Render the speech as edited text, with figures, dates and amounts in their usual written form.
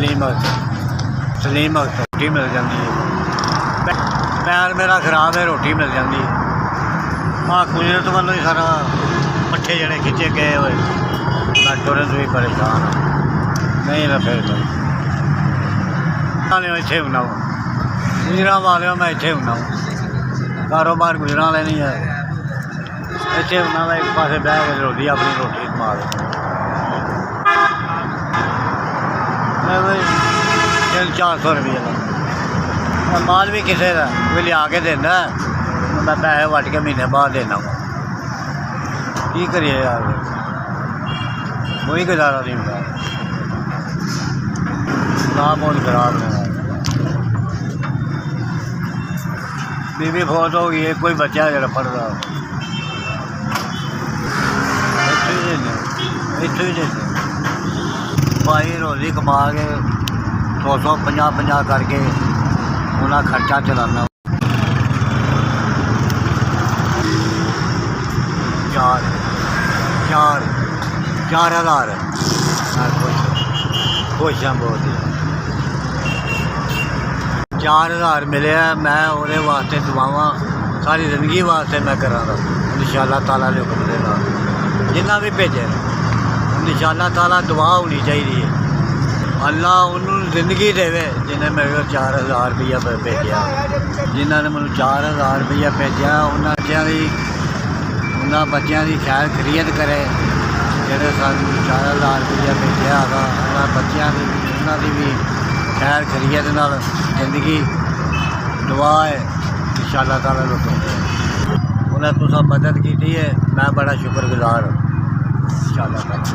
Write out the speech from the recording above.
सलीम अख्तर रोटी मिल जाती है। पैर मेरा खराब है, रोटी मिल जाती है। हाँ कुदरत वालों ही सारा पट्ठे जड़े खिंचे गए हुए, मैं टुरन से भी परेशान हाँ। नहीं ना फिर इतने होना गुजरा वाले मैं इतने होना कारोबार गुजरा वाले नहीं है। इतने होना मैं एक पास बह के रोटी अपनी रोटी मार 300-400 रुपये का माल भी किसी का कोई लिया के देना, मैं पैसे वट के महीने बाद देना की करिए यार, कोई गुजारा नहीं होता ना। बहुत खराब है, बीवी फौत हो गई है, कोई बच्चा जरा पढ़ रहा इतने ही देते भाई रोजी कमा के 100-150 करके उन्हें खर्चा चलाना। 4,000 खुश हाँ बहुत 4,000 मिले। मैं वो वास्ते दुआवां सारी जिंदगी वास्ते मैं करा इंशाअल्लाह ताला ने हुक्म देगा जिन्ना भी भेजे इंशाअल्लाह ताला दुआ होनी चाहिए। अल्लाह उन्होंने जिंदगी देवे जिन्हें मेरे को 4,000 रुपया भेजा, जिन्होंने मैं 4,000 रुपया भेजा उन्होंने बच्चों की खैर खरीद करे जोड़े सानू 4,000 रुपया भेजा है बच्चों की उन्होंने भी खैर खरीद नाल जिंदगी दुआ है इंशाअल्लाह ताला उन्हें तुसा मदद की है। मैं बड़ा शुक्रगुजार इंशाअल्लाह ताला।